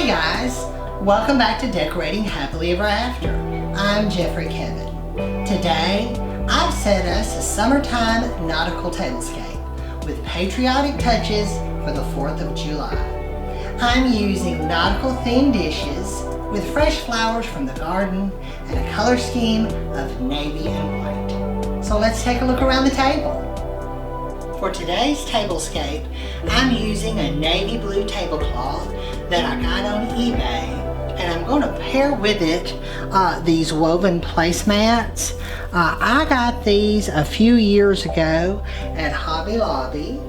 Hey guys, welcome back to Decorating Happily Ever After. I'm Jeffrey Kevin. Today, I've set us a summertime nautical tablescape with patriotic touches for the 4th of July. I'm using nautical themed dishes with fresh flowers from the garden and a color scheme of navy and white. So let's take a look around the table. For today's tablescape, I'm using a navy blue tablecloth that I got on eBay, and I'm going to pair with it these woven placemats. I got these a few years ago at Hobby Lobby.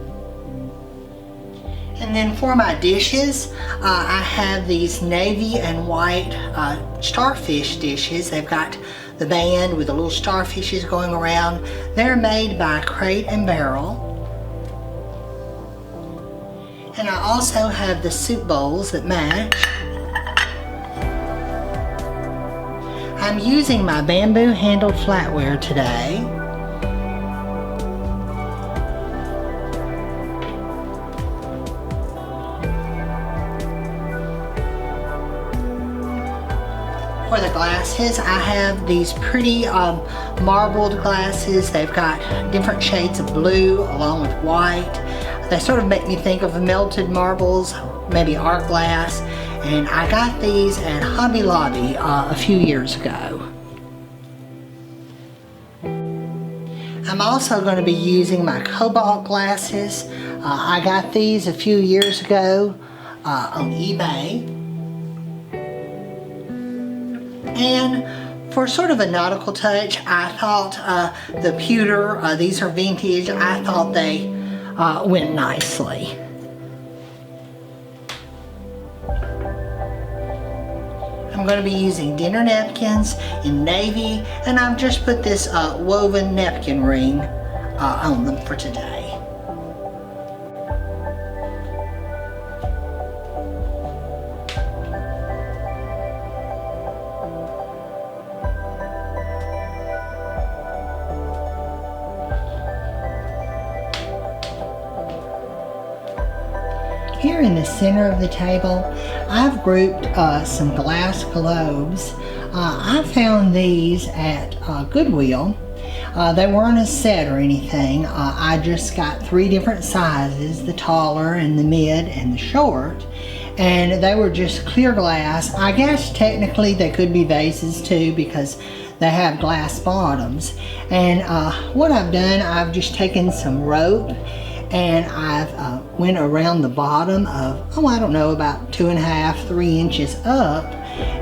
And then for my dishes, I have these navy and white starfish dishes. They've got the band with the little starfishes going around. They're made by Crate and Barrel. And I also have the soup bowls that match. I'm using my bamboo handled flatware today. For the glasses, I have these pretty marbled glasses. They've got different shades of blue along with white. They sort of make me think of melted marbles, maybe art glass, and I got these at Hobby Lobby a few years ago. I'm also going to be using my cobalt glasses. I got these a few years ago on eBay. And for sort of a nautical touch, I thought the pewter, these are vintage, I thought they went nicely. I'm going to be using dinner napkins in navy, and I've just put this woven napkin ring on them for today. Here in the center of the table, I've grouped some glass globes. I found these at Goodwill. They weren't a set or anything. I just got 3 different sizes, the taller and the mid and the short. And they were just clear glass. I guess technically they could be vases too because they have glass bottoms. And what I've done, I've just taken some rope and I've went around the bottom of, I don't know, about 2.5, 3 inches up,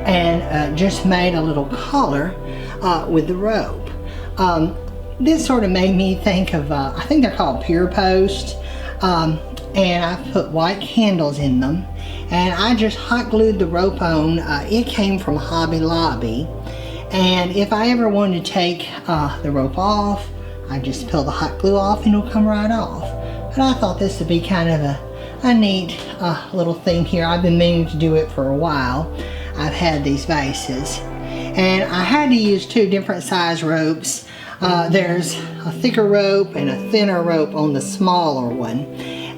and just made a little collar with the rope. This sort of made me think of, I think they're called pier posts, and I put white candles in them, and I just hot glued the rope on. It came from Hobby Lobby, and if I ever wanted to take the rope off, I just peel the hot glue off and it'll come right off. But I thought this would be kind of a neat little thing here. I've been meaning to do it for a while. I've had these vases. And I had to use 2 different size ropes. There's a thicker rope and a thinner rope on the smaller one.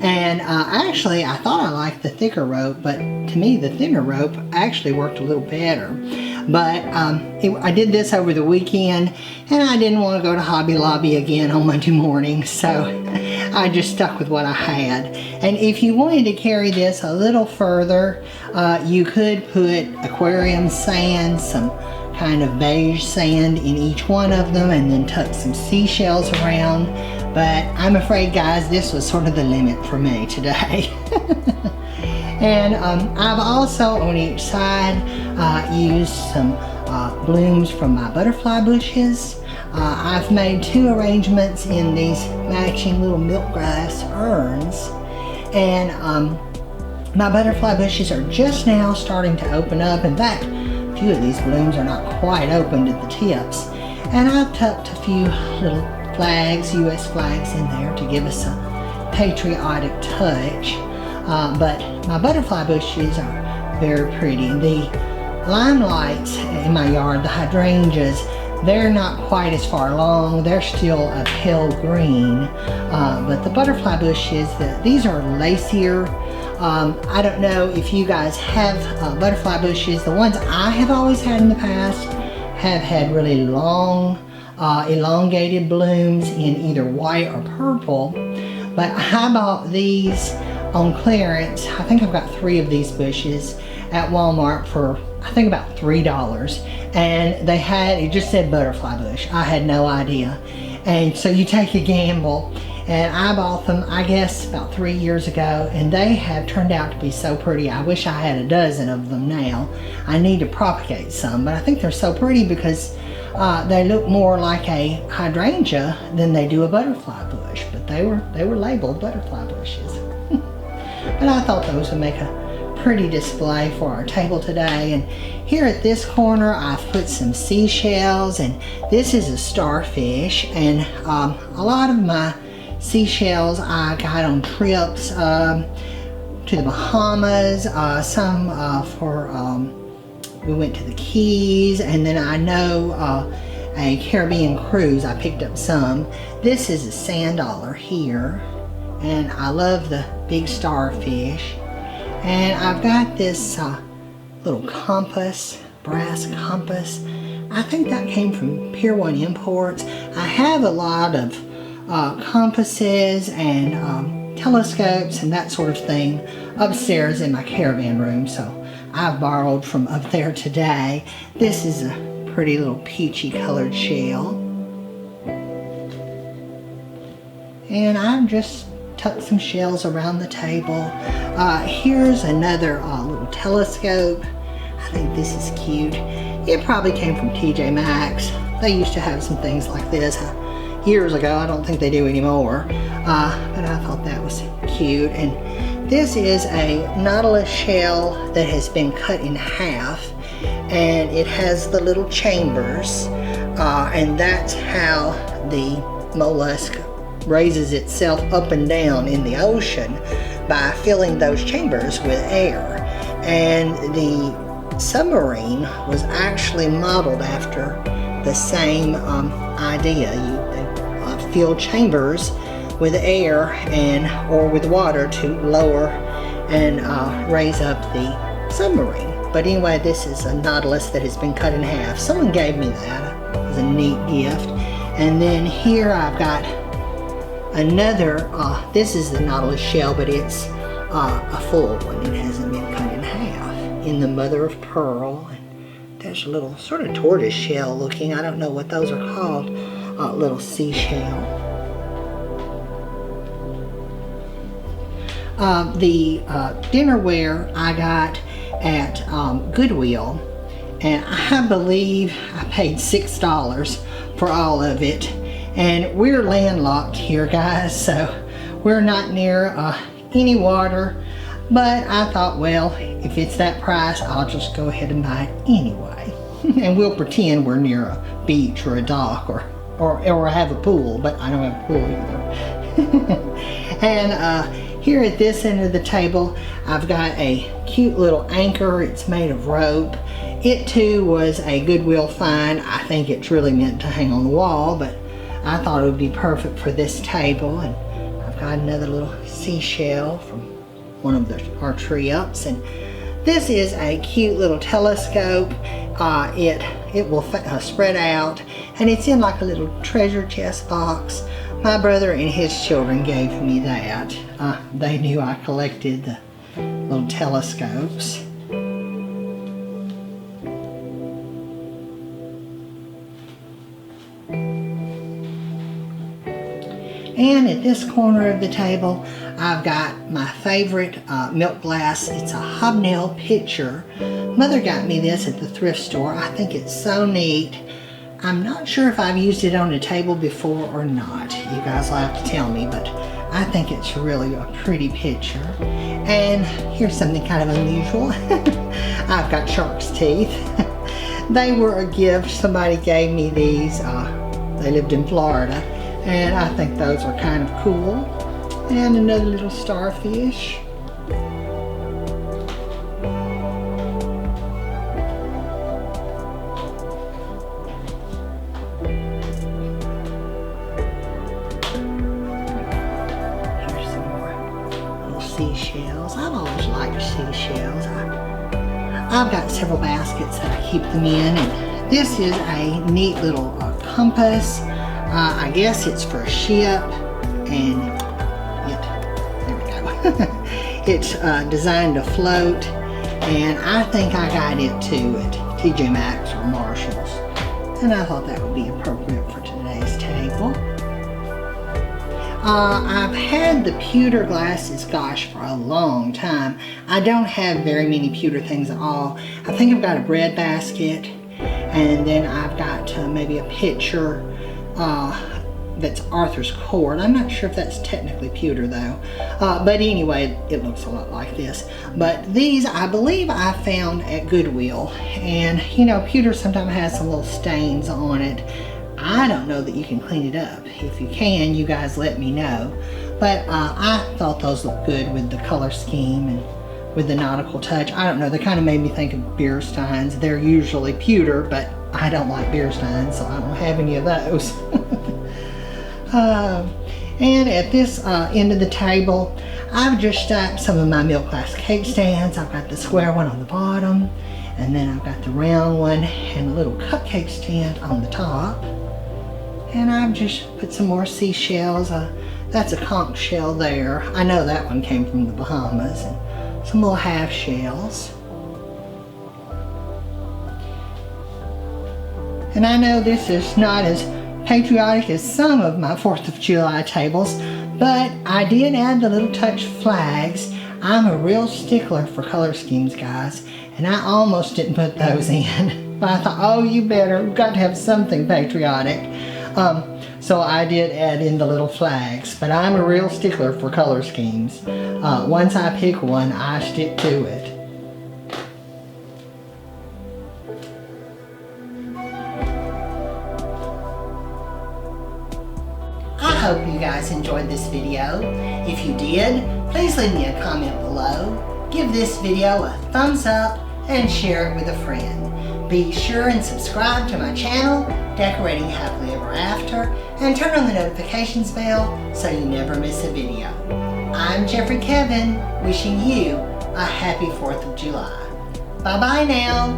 And actually, I thought I liked the thicker rope, but to me, the thinner rope actually worked a little better. But I did this over the weekend, and I didn't want to go to Hobby Lobby again on Monday morning, so I just stuck with what I had. And if you wanted to carry this a little further, you could put aquarium sand, some kind of beige sand in each one of them, and then tuck some seashells around. But I'm afraid, guys, this was sort of the limit for me today. And I've also, on each side, used some blooms from my butterfly bushes. I've made 2 arrangements in these matching little milk grass urns. And my butterfly bushes are just now starting to open up. In fact, a few of these blooms are not quite opened at the tips. And I've tucked a few little flags, US flags in there to give us a patriotic touch. But my butterfly bushes are very pretty. The limelights in my yard, the hydrangeas, they're not quite as far along. They're still a pale green. But the butterfly bushes, these are lacier I don't know if you guys have butterfly bushes. The ones I have always had in the past have had really long, elongated blooms in either white or purple. But I bought these on clearance. I think I've got 3 of these bushes at Walmart for I think about $3. And they had, it just said butterfly bush. I had no idea. And so you take a gamble. And I bought them, I guess, about 3 years ago, and they have turned out to be so pretty. I wish I had a dozen of them now. I need to propagate some, but I think they're so pretty because they look more like a hydrangea than they do a butterfly bush. But they were labeled butterfly bushes. But I thought those would make a pretty display for our table today. And here at this corner, I've put some seashells, and this is a starfish. And a lot of my seashells I got on trips to the Bahamas, some we went to the Keys, and then I know a Caribbean cruise I picked up some. This is a sand dollar here, and I love the big starfish. And I've got this little compass, brass compass. I think that came from Pier 1 Imports. I have a lot of compasses and telescopes and that sort of thing upstairs in my caravan room, so I've borrowed from up there today. This is a pretty little peachy colored shell, and I've just tucked some shells around the table. Here's another little telescope. I think this is cute. It probably came from TJ Maxx. They used to have some things like this years ago. I don't think they do anymore, but I thought that was cute. And this is a nautilus shell that has been cut in half, and it has the little chambers, and that's how the mollusk raises itself up and down in the ocean, by filling those chambers with air. And the submarine was actually modeled after the same idea. You fill chambers with air or with water to lower and raise up the submarine. But anyway, this is a nautilus that has been cut in half. Someone gave me that. It was a neat gift. And then here I've got another, this is the nautilus shell, but it's a full one. It hasn't been cut in half, in the mother of pearl. And there's a little sort of tortoise shell looking, I don't know what those are called, little seashell. The dinnerware I got at Goodwill, and I believe I paid $6 for all of it. And we're landlocked here, guys, so we're not near any water. But I thought, well, if it's that price, I'll just go ahead and buy it anyway. And we'll pretend we're near a beach or a dock or have a pool, but I don't have a pool either. And here at this end of the table, I've got a cute little anchor. It's made of rope. It too was a Goodwill find. I think it's really meant to hang on the wall, but I thought it would be perfect for this table. And I've got another little seashell from one of our trips. And this is a cute little telescope. It will spread out, and it's in like a little treasure chest box. My brother and his children gave me that. They knew I collected the little telescopes. And at this corner of the table, I've got my favorite milk glass. It's a hobnail pitcher. Mother got me this at the thrift store. I think it's so neat. I'm not sure if I've used it on a table before or not. You guys will have to tell me, but I think it's really a pretty pitcher. And here's something kind of unusual. I've got shark's teeth. They were a gift. Somebody gave me these. They lived in Florida. And I think those are kind of cool. And another little starfish. Here's some more little seashells. I've always seashells. I've got several baskets that I keep them in, and this is a neat little compass. I guess it's for a ship, and there we go. It's designed to float, and I think I got it too at TJ Maxx or Marshall's, and I thought that would be appropriate for today's table. I've had the pewter glasses, gosh, for a long time. I don't have very many pewter things at all. I think I've got a bread basket, and then I've got maybe a pitcher that's Arthur's cord. I'm not sure if that's technically pewter though. But anyway, it looks a lot like this. But these, I believe I found at Goodwill. And you know, pewter sometimes has some little stains on it. I don't know that you can clean it up. If you can, you guys let me know. But I thought those looked good with the color scheme and with the nautical touch. I don't know, they kind of made me think of beer steins. They're usually pewter, but I don't like beer steins, so I don't have any of those. And at this end of the table, I've just stacked some of my milk glass cake stands. I've got the square one on the bottom, and then I've got the round one and a little cupcake stand on the top. And I've just put some more seashells. That's a conch shell there. I know that one came from the Bahamas. And some little half shells. And I know this is not as patriotic as some of my 4th of July tables, but I did add the little touch flags. I'm a real stickler for color schemes, guys, and I almost didn't put those in. But I thought, oh, you better, we've got to have something patriotic. So I did add in the little flags, but I'm a real stickler for color schemes. Once I pick one, I stick to it. I hope you guys enjoyed this video. If you did, please leave me a comment below. Give this video a thumbs up and share it with a friend. Be sure and subscribe to my channel, Decorating Happily Ever After, and turn on the notifications bell so you never miss a video. I'm Jeffrey Kevin, wishing you a happy 4th of July. Bye-bye now.